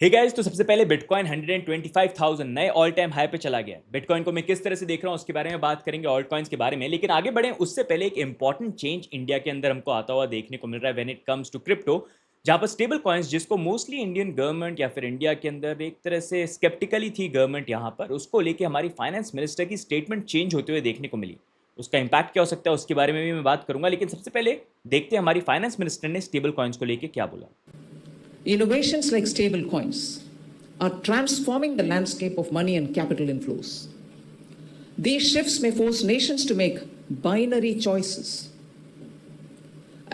Hey guys, तो सबसे पहले बिटकॉइन 125,000 नए ऑल टाइम हाई पे चला गया। बिटकॉइन को मैं किस तरह से देख रहा हूं उसके बारे में बात करेंगे, ऑल्ट कॉइन्स के बारे में। लेकिन आगे बढ़े उससे पहले एक इंपॉर्टेंट चेंज इंडिया के अंदर हमको आता हुआ देखने को मिल रहा है when it comes to crypto, जहां पर स्टेबल कॉइन्स जिसको मोस्टली इंडियन गवर्नमेंट या फिर इंडिया के अंदर एक तरह से स्केप्टिकली थी गवर्नमेंट, यहां पर उसको लेके हमारी फाइनेंस मिनिस्टर की स्टेटमेंट चेंज होते हुए देखने को मिली। उसका इंपैक्ट क्या हो सकता है उसके बारे में भी मैं बात करूंगा, लेकिन सबसे पहले देखते हैं हमारी फाइनेंस मिनिस्टर ने स्टेबल कॉइन्स को लेके क्या बोला। Innovations like stable coins are transforming the landscape of money and capital inflows. These shifts may force nations to make binary choices,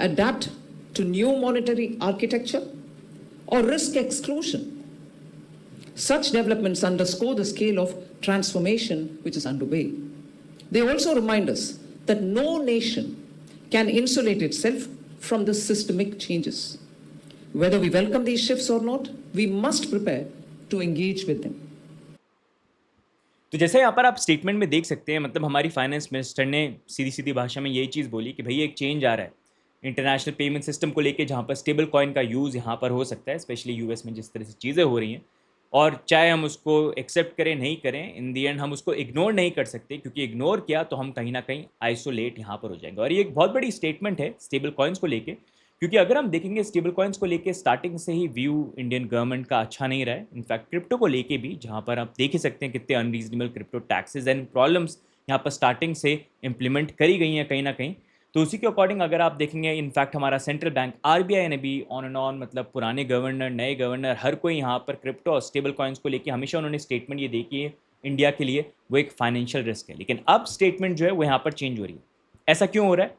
adapt to new monetary architecture, or risk exclusion. Such developments underscore the scale of transformation which is underway. They also remind us that no nation can insulate itself from the systemic changes. Whether we welcome these shifts or not, we must prepare to engage with them. तो जैसे यहाँ पर आप statement में देख सकते हैं, मतलब हमारी फाइनेंस मिनिस्टर ने सीधी सीधी भाषा में यही चीज़ बोली कि भई एक चेंज आ रहा है इंटरनेशनल पेमेंट सिस्टम को लेके, जहाँ पर स्टेबल कॉइन का यूज़ यहाँ पर हो सकता है, स्पेशली यूएस में जिस तरह से चीज़ें हो रही हैं। और चाहे हम उसको एक्सेप्ट करें नहीं करें, इन दी एंड हम उसको इग्नोर नहीं कर सकते, क्योंकि इग्नोर किया तो हम कहीं ना कहीं आइसोलेट यहाँ पर हो जाएंगे। और ये एक बहुत बड़ी स्टेटमेंट है स्टेबल कॉइन्स को लेके, क्योंकि अगर हम देखेंगे स्टेबल कॉइन्स को लेके स्टार्टिंग से ही व्यू इंडियन गवर्नमेंट का अच्छा नहीं रहा है। इनफैक्ट क्रिप्टो को लेके भी, जहाँ पर आप देख ही सकते हैं कितने unreasonable crypto taxes and problems यहाँ पर स्टार्टिंग से इंप्लीमेंट करी गई हैं कहीं ना कहीं। तो उसी के अकॉर्डिंग अगर आप देखेंगे, इनफैक्ट हमारा सेंट्रल बैंक आरबीआई ने भी ऑन एंड ऑन, मतलब पुराने गवर्नर नए गवर्नर हर कोई यहाँ पर क्रिप्टो और स्टेबल कॉइन्स को लेके हमेशा उन्होंने स्टेटमेंट ये दी कि इंडिया के लिए वो एक फाइनेंशियल रिस्क है। लेकिन अब स्टेटमेंट जो है वो यहाँ पर चेंज हो रही है। ऐसा क्यों हो रहा है?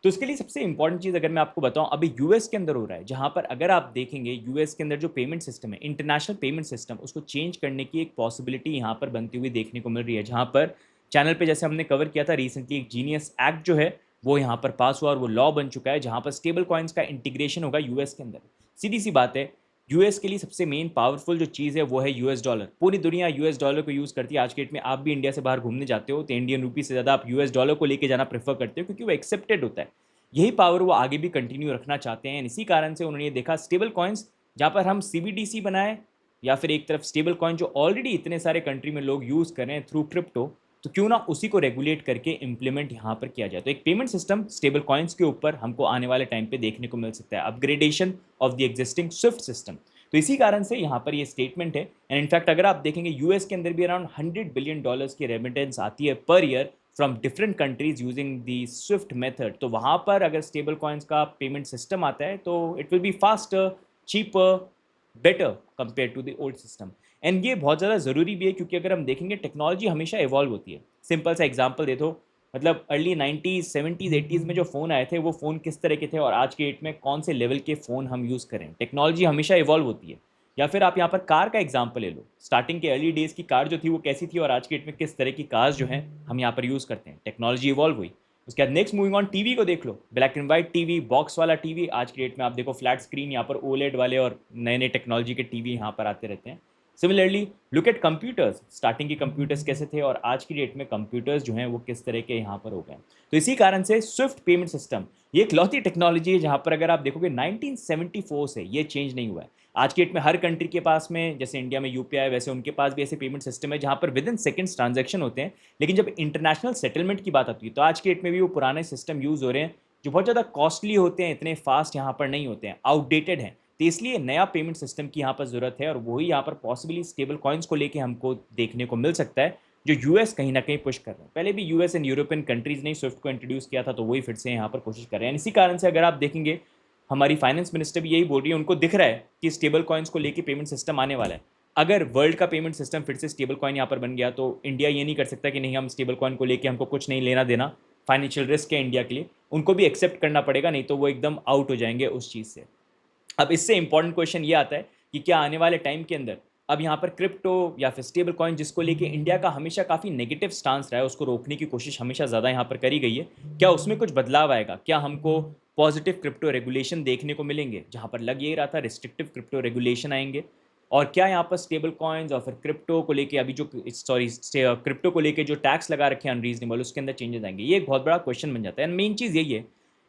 तो उसके लिए सबसे इंपॉर्टेंट चीज़ अगर मैं आपको बताऊं, अभी यूएस के अंदर हो रहा है, जहां पर अगर आप देखेंगे यूएस के अंदर जो पेमेंट सिस्टम है, इंटरनेशनल पेमेंट सिस्टम, उसको चेंज करने की एक पॉसिबिलिटी यहां पर बनती हुई देखने को मिल रही है। जहां पर चैनल पे जैसे हमने कवर किया था रिसेंटली, एक जीनियस एक्ट जो है वो यहाँ पर पास हुआ और वो लॉ बन चुका है, जहां पर स्टेबल कॉइन्स का इंटीग्रेशन होगा यूएस के अंदर। सीधी सी बात है, यूएस के लिए सबसे मेन पावरफुल जो चीज़ है वो है यूएस डॉलर। पूरी दुनिया यूएस डॉलर को यूज़ करती है। आज के डेट में आप भी इंडिया से बाहर घूमने जाते हो तो इंडियन रूपी से ज़्यादा आप यूएस डॉलर को लेके जाना प्रेफर करते हो, क्योंकि वो एक्सेप्टेड होता है। यही पावर वो आगे भी कंटिन्यू रखना चाहते हैं। इसी कारण से उन्होंने ये देखा स्टेबल कॉइन्स, जहाँ पर हम सीबीडीसी बनाए या फिर एक तरफ स्टेबल कॉइन जो ऑलरेडी इतने सारे कंट्री में लोग यूज़ कर रहे हैं थ्रू क्रिप्टो, तो क्यों ना उसी को रेगुलेट करके इम्प्लीमेंट यहाँ पर किया जाए। तो एक पेमेंट सिस्टम स्टेबल कॉइन्स के ऊपर हमको आने वाले टाइम पे देखने को मिल सकता है, upgradation of the existing Swift system. तो इसी कारण से यहाँ पर ये स्टेटमेंट है। एंड इनफैक्ट अगर आप देखेंगे यूएस के अंदर भी अराउंड $100 बिलियन की रेमिटेंस आती है per year from different countries using the SWIFT method. तो वहाँ पर अगर स्टेबल कॉइन्स का पेमेंट सिस्टम आता है तो it will be faster, cheaper, better compare to the old system. And ये बहुत ज़्यादा ज़रूरी भी है, क्योंकि अगर हम देखेंगे टेक्नोलॉजी हमेशा इवॉल्व होती है। सिंपल सा एग्जांपल दे दो, मतलब अर्ली 90s 70s 80s में जो फ़ोन आए थे वो फ़ोन किस तरह के थे और आज के डेट में कौन से लेवल के फ़ोन हम यूज़ करें। टेक्नोलॉजी हमेशा इवॉल्व होती है। या फिर आप यहाँ पर कार का एग्जांपल ले लो, स्टार्टिंग के अर्ली डेज़ की कार जो थी वो कैसी थी और आज के डेट में किस तरह की कार्स जो हैं हम यहाँ पर यूज़ करते हैं। टेक्नोलॉजी इवॉल्व हुई। उसके बाद नेक्स्ट मूविंग ऑन, टीवी को देख लो, black and white TV, box वाला टीवी, आज की डेट में आप देखो फ्लैट स्क्रीन, यहाँ पर ओलेड वाले और नए नए टेक्नोलॉजी के टीवी यहाँ पर आते रहते हैं। Similarly look at computers, starting के कंप्यूटर्स कैसे थे और आज की डेट में कंप्यूटर्स जो हैं वो किस तरह के यहाँ पर हो गए। तो इसी कारण से स्विफ्ट पेमेंट सिस्टम ये एक लौती टेक्नोलॉजी है, जहाँ पर अगर आप देखोगे 1974 से ये चेंज नहीं हुआ है। आज की डेट में हर कंट्री के पास में, जैसे इंडिया में यूपीआई, वैसे उनके पास भी ऐसे पेमेंट सिस्टम है जहाँ पर विद इन सेकंड्स ट्रांजैक्शन होते हैं। लेकिन जब इंटरनेशनल सेटलमेंट की बात आती है तो आज की डेट में भी वो पुराने सिस्टम यूज़ हो रहे हैं, जो बहुत ज़्यादा कॉस्टली होते हैं, इतने फास्ट यहाँ पर नहीं होते हैं, आउटडेटेड हैं। तो इसलिए नया पेमेंट सिस्टम की यहाँ पर ज़रूरत है और वही यहाँ पर पॉसिबली स्टेबल कॉइन्स को लेके हमको देखने को मिल सकता है, जो यूएस कहीं ना कहीं पुश कर रहे हैं। पहले भी यूएस एंड यूरोपियन कंट्रीज़ ने स्विफ्ट को इंट्रोड्यूस किया था, तो वही फिर से यहाँ पर कोशिश कर रहे हैं। इसी कारण से अगर आप देखेंगे हमारी फाइनेंस मिनिस्टर भी यही बोल रही है, उनको दिख रहा है कि स्टेबल कॉइन्स को लेके पेमेंट सिस्टम आने वाला है। अगर वर्ल्ड का पेमेंट सिस्टम फिर से स्टेबल कॉइन यहाँ पर बन गया तो इंडिया ये नहीं कर सकता कि नहीं हम स्टेबल कॉइन को लेके हमको कुछ नहीं लेना देना, फाइनेंशियल रिस्क है इंडिया के लिए, उनको भी एक्सेप्ट करना पड़ेगा, नहीं तो वो एकदम आउट हो जाएंगे उस चीज़ से। अब इससे इंपॉर्टेंट क्वेश्चन ये आता है कि क्या आने वाले टाइम के अंदर अब यहाँ पर क्रिप्टो या फिर स्टेबल कॉइन, जिसको लेके इंडिया का हमेशा काफ़ी नेगेटिव स्टांस रहा है, उसको रोकने की कोशिश हमेशा ज़्यादा यहाँ पर करी गई है, क्या उसमें कुछ बदलाव आएगा? क्या हमको पॉजिटिव क्रिप्टो रेगुलेशन देखने को मिलेंगे, जहाँ पर लग यही रहा था रिस्ट्रिक्टिव क्रिप्टो रेगुलेशन आएंगे? और क्या यहाँ पर स्टेबल कॉइन्स और फिर क्रिप्टो को लेके अभी जो क्रिप्टो को लेके जो टैक्स लगा रखे हैं अनरीजनेबल, उसके अंदर चेंजेस आएंगे? ये एक बहुत बड़ा क्वेश्चन बन जाता है। एंड मेन चीज़ यही है,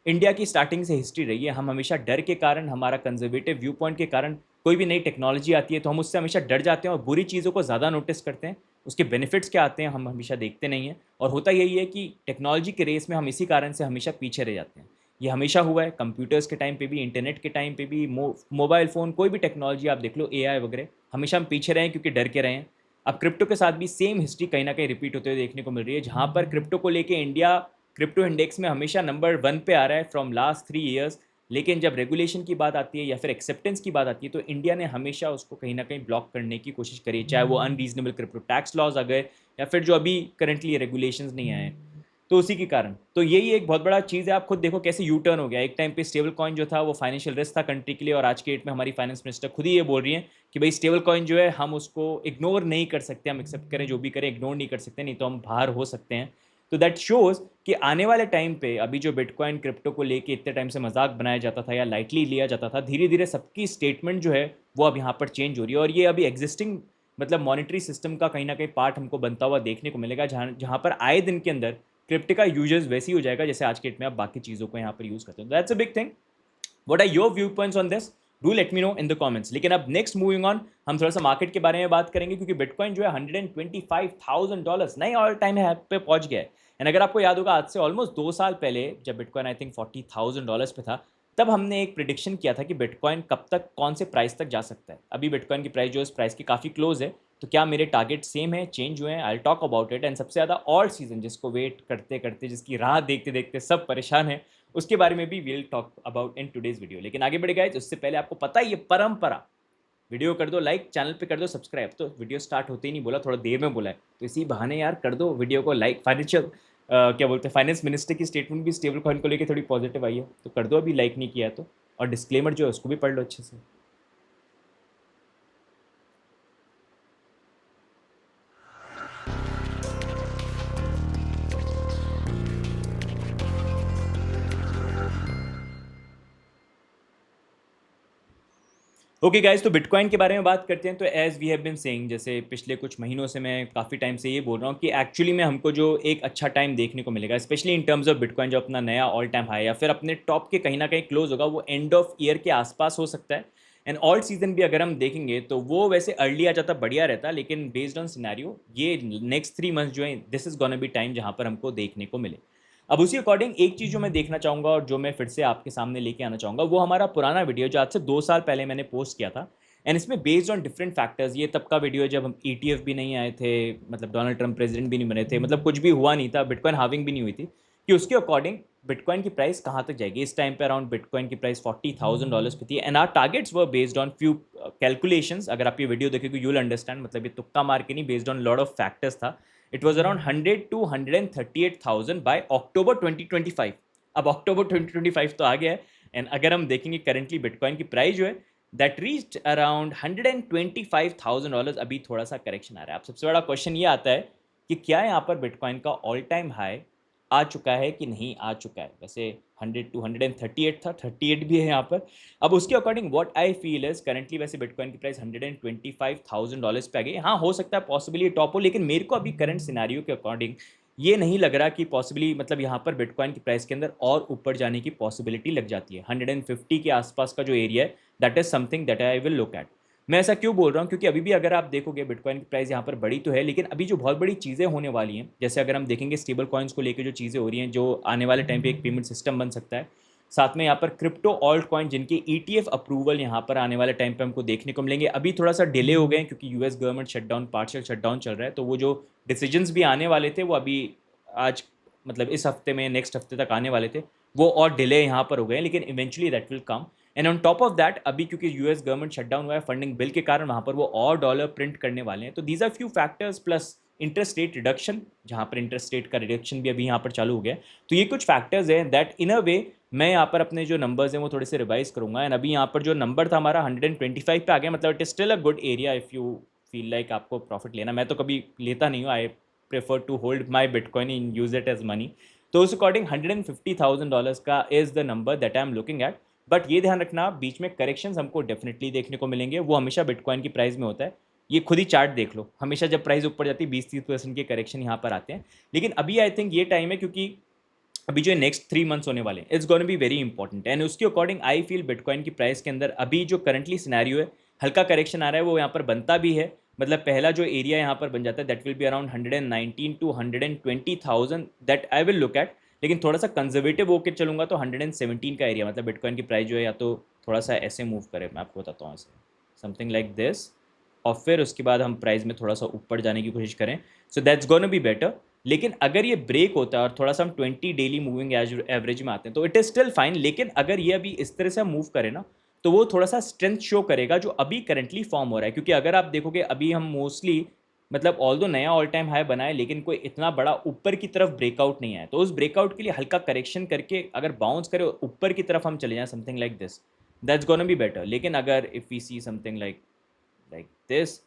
इंडिया की स्टार्टिंग से हिस्ट्री रही है, हम हमेशा डर के कारण, हमारा कंजर्वेटिव व्यू पॉइंट के कारण कोई भी नई टेक्नोलॉजी आती है तो हम उससे हमेशा डर जाते हैं और बुरी चीज़ों को ज़्यादा नोटिस करते हैं, उसके बेनिफिट्स क्या आते हैं हम हमेशा देखते नहीं हैं। और होता यही है कि टेक्नोलॉजी के रेस में हम इसी कारण से हमेशा पीछे रह जाते हैं। ये हमेशा हुआ है, कंप्यूटर्स के टाइम पे भी, इंटरनेट के टाइम पे भी, मोबाइल फ़ोन, कोई भी टेक्नोलॉजी आप देख लो, एआई वगैरह, हमेशा हम पीछे रहे हैं क्योंकि डर के रहे हैं। अब क्रिप्टो के साथ भी सेम हिस्ट्री कहीं ना कहीं रिपीट होते हुए देखने को मिल रही है, जहाँ पर क्रिप्टो को लेके इंडिया क्रिप्टो इंडेक्स में हमेशा नंबर 1 पे आ रहा है फ्रॉम लास्ट 3 ईयर्स। लेकिन जब रेगुलेशन की बात आती है या फिर एक्सेप्टेंस की बात आती है तो इंडिया ने हमेशा उसको कहीं ना कहीं ब्लॉक करने की कोशिश करी है, चाहे वो अनरीजनेबल क्रिप्टो टैक्स लॉज आ गए या फिर जो अभी करंटली रेगुलेशंस नहीं आए हैं। तो उसी के कारण तो यही एक बहुत बड़ा चीज़ है। आप खुद देखो कैसे यू टर्न हो गया। एक टाइम पे स्टेबल कॉइन जो था वो फाइनेंशियल रिस्क था कंट्री के लिए, और आज के डेट में हमारी फाइनेंस मिनिस्टर खुद ही ये बोल रही हैं कि भाई स्टेबल कॉइन जो है हम उसको इग्नोर नहीं कर सकते, हम एक्सेप्ट करें जो भी करें, इग्नोर नहीं कर सकते, नहीं तो हम बाहर हो सकते हैं। तो दैट शोज कि आने वाले टाइम पे अभी जो बिटकॉइन क्रिप्टो को लेके इतने टाइम से मजाक बनाया जाता था या लाइटली लिया जाता था, धीरे धीरे सबकी स्टेटमेंट जो है वो अब यहाँ पर चेंज हो रही है। और ये अभी एग्जिस्टिंग मतलब मॉनेटरी सिस्टम का कहीं ना कहीं पार्ट हमको बनता हुआ देखने को मिलेगा, जहाँ जहाँ पर आए दिन के अंदर क्रिप्टो का यूजेस वैसे ही हो जाएगा जैसे आज के डेट में आप बाकी चीज़ों को यहाँ पर यूज़ करते हैं। That's a big thing. What are your view points on this? Do let me know in the comments. लेकिन अब नेक्स्ट मूविंग ऑन, हम थोड़ा सा मार्केट के बारे में बात करेंगे क्योंकि बिटकॉइन जो है $125,000 नए ऑल टाइम है पे पहुंच गया है। एंड अगर आपको याद होगा आज से ऑलमोस्ट 2 साल पहले जब बिटकॉइन आई थिंक $40,000 पे था, तब हमने एक प्रिडिक्शन किया था कि बिटकॉइन कब तक कौन से प्राइस तक जा सकता है। अभी बिटकॉइन की प्राइस जो इस प्राइस की काफ़ी क्लोज है, तो क्या मेरे टारगेट सेम है, चेंज हुए हैं? I talk about it. And सबसे ज़्यादा ऑल सीजन जिसको वेट करते करते, जिसकी राह देखते देखते सब परेशान है, उसके बारे में भी will talk about in today's video. लेकिन आगे बढ़े गाइस, उससे पहले आपको पता ही है परंपरा, वीडियो कर दो लाइक, चैनल पे कर दो सब्सक्राइब। तो वीडियो स्टार्ट होते ही नहीं बोला, थोड़ा देर में बोला है, तो इसी बहाने यार कर दो वीडियो को लाइक। फाइनेंशियल क्या बोलते हैं, फाइनेंस मिनिस्टर की स्टेटमेंट भी स्टेबल कॉइन को लेकर थोड़ी पॉजिटिव आई है, तो कर दो अभी लाइक नहीं किया तो। और डिस्क्लेमर जो है उसको भी पढ़ लो अच्छे से। ओके गाइज, तो बिटकॉइन के बारे में बात करते हैं। तो as we have been saying, जैसे पिछले कुछ महीनों से मैं काफ़ी टाइम से ये बोल रहा हूँ कि एक्चुअली में हमको जो एक अच्छा टाइम देखने को मिलेगा, specially in terms of bitcoin, जो अपना नया ऑल टाइम हाई या फिर अपने टॉप के कहीं ना कहीं क्लोज होगा, वो एंड ऑफ ईयर के आसपास हो सकता है। एंड ऑल सीजन भी अगर हम देखेंगे तो वो वैसे अर्ली आ जाता बढ़िया रहता, लेकिन बेस्ड ऑन सिनेरियो ये नेक्स्ट 3 मंथ्स जो है, this is gonna be time जहाँ पर हमको देखने को मिले। अब उसी अकॉर्डिंग एक चीज़ जो मैं देखना चाहूँगा और जो मैं फिर से आपके सामने लेके आना चाहूँगा, वो हमारा पुराना वीडियो जो आज से 2 साल पहले मैंने पोस्ट किया था। एंड इसमें बेस्ड ऑन डिफरेंट फैक्टर्स, ये तब का वीडियो है जब हम ETF भी नहीं आए थे, मतलब डोनाल्ड ट्रंप प्रेसिडेंट भी नहीं बने थे, मतलब कुछ भी हुआ नहीं था, बिटकॉइन हाविंग भी नहीं हुई थी, कि उसके अकॉर्डिंग बिटकॉइन की प्राइस कहाँ तक जाएगी। इस टाइम पे अराउंड बिटकॉइन की प्राइस $40,000 पे थी। And our targets were based on few calculations. अगर आप ये वीडियो देखोगे यू विल अंडरस्टैंड, मतलब ये तुक्का मार के नहीं, based on lot of factors था। It was around 100 to 138,000 by October 2025। अब अक्टूबर 2025 तो आ गया है। एंड अगर हम देखेंगे करेंटली बिटकॉइन की प्राइस जो है, दैट रीच्ड अराउंड $125,000। अभी थोड़ा सा करेक्शन आ रहा है। अब सबसे बड़ा क्वेश्चन ये आता है कि क्या यहाँ पर बिटकॉइन का ऑल टाइम हाई आ चुका है कि नहीं आ चुका है। वैसे 100 to 138 था, 38 भी है यहाँ पर। अब उसके according what I feel is currently वैसे बिटकॉइन की प्राइस $125,000 पे आ गई। हाँ, हो सकता है पॉसिबली टॉप हो, लेकिन मेरे को अभी करंट सिनारियो के अकॉर्डिंग ये नहीं लग रहा कि पॉसिबली, मतलब यहाँ पर बिटकॉइन की प्राइस के अंदर और ऊपर जाने की पॉसिबिलिटी लग जाती है। 150 के आसपास का जो एरिया है, that is something that I will look at. मैं ऐसा क्यों बोल रहा हूँ, क्योंकि अभी भी अगर आप देखोगे बिटकॉइन की प्राइस यहाँ पर बड़ी तो है, लेकिन अभी जो बहुत बड़ी चीज़ें होने वाली हैं, जैसे अगर हम देखेंगे स्टेबल कॉइन्स को लेकर जो चीज़ें हो रही हैं, जो आने वाले टाइम पे एक पेमेंट सिस्टम बन सकता है, साथ में यहाँ पर क्रिप्टो ऑल्ट कॉइन जिनके ETF अप्रूवल यहाँ पर आने वाले टाइम पे हमको देखने को मिलेंगे। अभी थोड़ा सा डिले हो गए हैं क्योंकि US government shutdown, partial shutdown चल रहा है, तो वो जो डिसीजंस भी आने वाले थे वो अभी आज, मतलब इस हफ्ते में, नेक्स्ट हफ्ते तक आने वाले थे, वो और डिले यहाँ पर हो गए हैं, लेकिन eventually that will come. And on top of that, अभी क्योंकि US गवर्नमेंट शटडाउन हुआ है फंडिंग बिल के कारण, वहाँ पर वो और डॉलर प्रिंट करने वाले हैं। तो these are few factors, plus interest rate reduction, जहाँ पर इंटरेस्ट रेट का रिडक्शन भी अभी यहाँ पर चालू हो गया है। तो ये कुछ फैक्टर्स हैं दैट इन अ वे मैं यहाँ पर अपने जो नंबर्स हैं वो थोड़े से रिवाइज करूँगा। एंड अभी यहाँ पर जो नंबर था हमारा 125 पे आ गया, मतलब it is still a good area if you feel like आपको प्रॉफिट लेना। मैं तो कभी लेता नहीं हूँ, I prefer to hold my bitcoin and use it as money. तो उस अकॉर्डिंग $150,000 का is the number that I am looking at. But ये ध्यान रखना, बीच में करेक्शंस हमको डेफिनेटली देखने को मिलेंगे, वो हमेशा बिटकॉइन की प्राइस में होता है। ये खुद ही चार्ट देख लो, हमेशा जब प्राइस ऊपर जाती है 20-30% के करेक्शन यहाँ पर आते हैं। लेकिन अभी आई थिंक ये टाइम है, क्योंकि अभी जो नेक्स्ट 3 मंथ्स होने वाले हैं, it's gonna be very important. And उसके अकॉर्डिंग आई फील बिटकॉइन की प्राइस के अंदर अभी जो करंटली सिनेरियो है, हल्का करेक्शन आ रहा है, वो यहाँ पर बनता भी है। मतलब पहला जो एरिया यहाँ पर बन जाता है that will be around 119 to 120,000 that I will look at. लेकिन थोड़ा सा कंजर्वेटिव होकर चलूँगा तो 117 का एरिया, मतलब बिटकॉइन की प्राइस जो है या तो थोड़ा सा ऐसे मूव करे, मैं आपको बताता हूँ ऐसे समथिंग लाइक दिस, और फिर उसके बाद हम प्राइस में थोड़ा सा ऊपर जाने की कोशिश करें, so that's gonna be better. लेकिन अगर ये ब्रेक होता है और थोड़ा सा हम 20 डेली मूविंग एवरेज में आते हैं तो इट इज़ स्टिल फाइन। लेकिन अगर ये अभी इस तरह से हम मूव करें ना तो वो थोड़ा सा स्ट्रेंथ शो करेगा जो अभी करंटली फॉर्म हो रहा है। क्योंकि अगर आप देखोगे अभी हम मोस्टली मतलब ऑल दो नया ऑल टाइम हाई बनाए लेकिन कोई इतना बड़ा ऊपर की तरफ ब्रेकआउट नहीं आया, तो उस ब्रेकआउट के लिए हल्का करेक्शन करके अगर बाउंस करे ऊपर की तरफ हम चले जाएं something like this, that's gonna be better. लेकिन अगर if we see something like like this,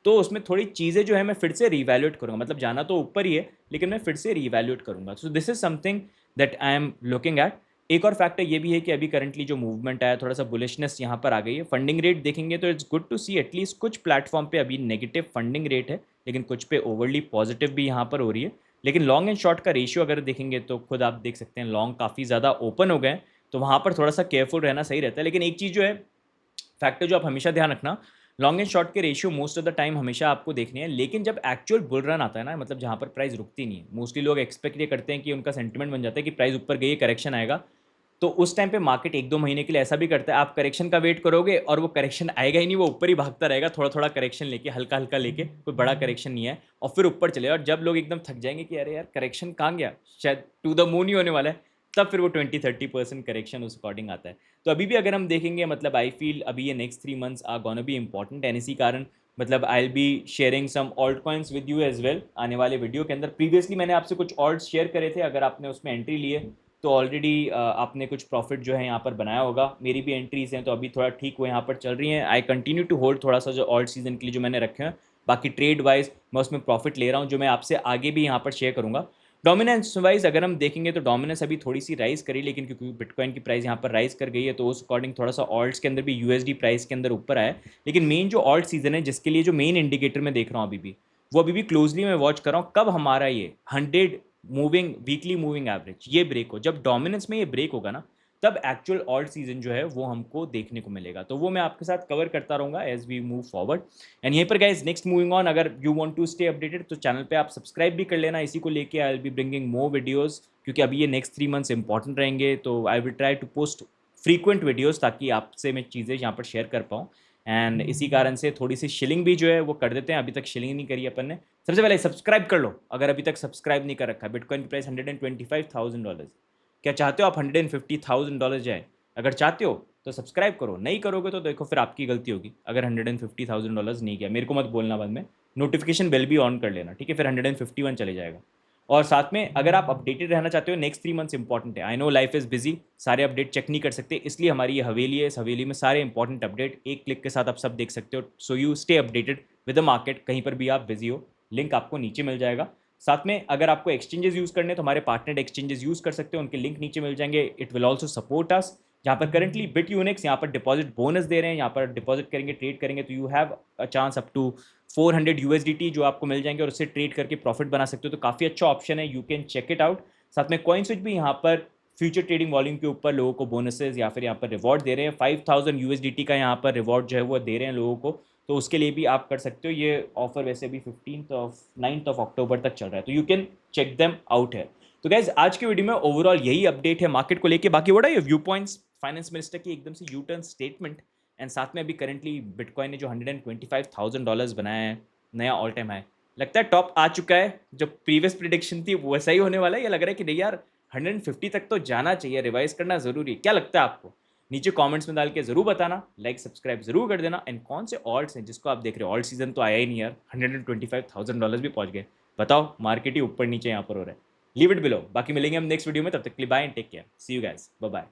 तो उसमें थोड़ी चीज़ें जो है मैं फिर से रीवैल्यूएट करूँगा। मतलब जाना तो ऊपर ही है लेकिन मैं फिर से रीवैल्यूएट करूँगा। So this is something that I am looking eight. एक और फैक्टर ये भी है कि अभी करंटली जो मूवमेंट आया थोड़ा सा बुलिशनेस यहाँ पर आ गई है। फंडिंग रेट देखेंगे तो it's good to see at least कुछ प्लेटफॉर्म पे अभी नेगेटिव फंडिंग रेट है लेकिन कुछ पे ओवरली पॉजिटिव भी यहाँ पर हो रही है। लेकिन लॉन्ग एंड शॉर्ट का रेशियो अगर देखेंगे तो खुद आप देख सकते हैं लॉन्ग काफ़ी ज़्यादा ओपन हो गए, तो वहाँ पर थोड़ा सा केयरफुल रहना सही रहता है। लेकिन एक चीज़ जो है फैक्टर जो आप हमेशा ध्यान रखना, लॉन्ग एंड शॉर्ट के ratio most of the time हमेशा आपको देखने हैं। लेकिन जब एक्चुअल बुल रन आता है ना, मतलब जहाँ पर प्राइस रुकती नहीं है, मोस्टली लोग एक्सपेक्ट ये करते हैं कि उनका सेंटिमेंट बन जाता है कि प्राइस ऊपर गई है करेक्शन आएगा, तो उस टाइम पे मार्केट 1-2 महीने के लिए ऐसा भी करता है, आप करेक्शन का वेट करोगे और वो करेक्शन आएगा ही नहीं, वो ऊपर ही भागता रहेगा थोड़ा थोड़ा करेक्शन लेके, हल्का हल्का लेके, कोई बड़ा करेक्शन नहीं है, और फिर ऊपर चलेगा। और जब लोग एकदम थक जाएंगे कि अरे यार करेक्शन कहाँ गया, शायद टू द मून ही होने वाला है, तब फिर वो 20-30% करेक्शन उस अकॉर्डिंग आता है। तो अभी भी अगर हम देखेंगे मतलब आई फील अभी ये next 3 months are gonna be important, and इसी कारण मतलब I will be sharing some alt coins with you as well आने वाले वीडियो के अंदर। प्रीवियसली मैंने आपसे कुछ ऑल्ट शेयर करे थे, अगर आपने उसमें एंट्री ली है तो ऑलरेडी आपने कुछ प्रॉफिट जो है यहाँ पर बनाया होगा। मेरी भी एंट्रीज हैं तो अभी थोड़ा ठीक वो यहाँ पर चल रही हैं। आई कंटिन्यू टू होल्ड थोड़ा सा जो ऑल्ट सीजन के लिए जो मैंने रखे हैं, बाकी ट्रेड वाइज मैं उसमें प्रॉफिट ले रहा हूँ जो मैं आपसे आगे भी यहाँ पर शेयर करूँगा। डोमिनेंस वाइज अगर हम देखेंगे तो डोमिनेंस अभी थोड़ी सी राइज करी, लेकिन क्योंकि बिटकॉइन की प्राइस यहाँ पर राइज कर गई है तो उस अकॉर्डिंग थोड़ा सा ऑल्ट्स के अंदर भी यूएसडी प्राइस के अंदर ऊपर आया। लेकिन मेन जो ऑल्ट सीजन है जिसके लिए जो मेन इंडिकेटर मैं देख रहा हूँ अभी भी क्लोजली मैं वॉच कर रहा हूँ कब हमारा ये 100 मूविंग वीकली मूविंग एवरेज ये ब्रेक हो। जब डोमिनेंस में ये ब्रेक होगा ना तब एक्चुअल ऑल्ट सीजन जो है वो हमको देखने को मिलेगा। तो वो मैं आपके साथ कवर करता रहूँगा as we move forward. And यहीं पर गाइस नेक्स्ट मूविंग ऑन, अगर you want to stay updated तो चैनल पे आप सब्सक्राइब भी कर लेना। इसी को लेके I will be bringing more videos, क्योंकि अभी ये नेक्स्ट 3 मंथ्स इंपॉर्टेंट रहेंगे। तो I will try to post frequent videos ताकि आपसे मैं चीज़ें यहाँ पर शेयर कर पाऊँ। एंड इसी कारण से थोड़ी सी शिलिंग भी जो है वो कर देते हैं, अभी तक शिलिंग नहीं करी अपन ने। सबसे पहले सब्सक्राइब कर लो अगर अभी तक सब्सक्राइब नहीं कर रखा। बिटकॉइन की प्राइस $125,000, क्या चाहते हो आप $150,000 जाए? अगर चाहते हो तो सब्सक्राइब करो, नहीं करोगे तो देखो फिर आपकी गलती होगी। अगर $150,000 नहीं किया मेरे को मत बोलना बाद में, नोटिफिकेशन बेल भी ऑन कर लेना, ठीक है? फिर 151 चले जाएगा। और साथ में अगर आप अपडेटेड रहना चाहते हो, नेक्स्ट 3 मंथ्स इंपॉर्टेंट है। I know life is busy, सारे अपडेट चेक नहीं कर सकते, इसलिए हमारी ये हवेली है। इस हवेली में सारे इंपॉर्टेंट अपडेट एक क्लिक के साथ आप सब देख सकते हो। So you stay updated with the market, कहीं पर भी आप बिजी हो, लिंक आपको नीचे मिल जाएगा। साथ में अगर आपको एक्सचेंजेस यूज़ करने तो हमारे पार्टनर एक्सचेंजेस यूज़ कर सकते हो, उनके लिंक नीचे मिल जाएंगे। It will also support us, जहाँ पर करंटली Bitunix यहाँ पर डिपॉजिट बोनस दे रहे हैं। यहाँ पर डिपॉजिट करेंगे, ट्रेड करेंगे तो you have a chance up to 400 USDT जो आपको मिल जाएंगे और उससे ट्रेड करके प्रॉफिट बना सकते हो। तो काफ़ी अच्छा ऑप्शन है, you can check it out. साथ में CoinSwitch भी यहाँ पर फ्यूचर ट्रेडिंग वॉल्यूम के ऊपर लोगों को बोनसेस या फिर यहाँ पर रिवॉर्ड दे रहे हैं। 5000 USDT का यहाँ पर रिवॉर्ड जो है वो दे रहे हैं लोगों को, तो उसके लिए भी आप कर सकते हो। ये ऑफर वैसे अभी 9th of October तक चल रहा है, तो you can check them out है। तो गाइज आज की वीडियो में ओवरऑल यही अपडेट है मार्केट को लेके। बाकी what are your view points finance minister की एकदम से यू टर्न स्टेटमेंट, एंड साथ में अभी करंटली बिटकॉइन ने जो $125,000 बनाया है, नया ऑल टाइम हाई, लगता है टॉप आ चुका है? जो प्रीवियस प्रिडिक्शन थी वो वैसा ही होने वाला है, या लग रहा है कि नहीं यार 150 तक तो जाना चाहिए, रिवाइज करना जरूरी है? क्या लगता है आपको? नीचे कमेंट्स में डाल के जरूर बताना, लाइक सब्सक्राइब जरूर कर देना। एंड कौन से ऑल्ट्स हैं जिसको आप देख रहे हो? ऑल्ट सीजन तो आया ही नहीं यार, $125,000 भी पहुंच गए, बताओ मार्केट ही ऊपर नीचे यहाँ पर हो रहा है। Leave it below. बाकी मिलेंगे हम नेक्स्ट वीडियो में, तब तक के लिए bye and take care, see you guys, bye bye.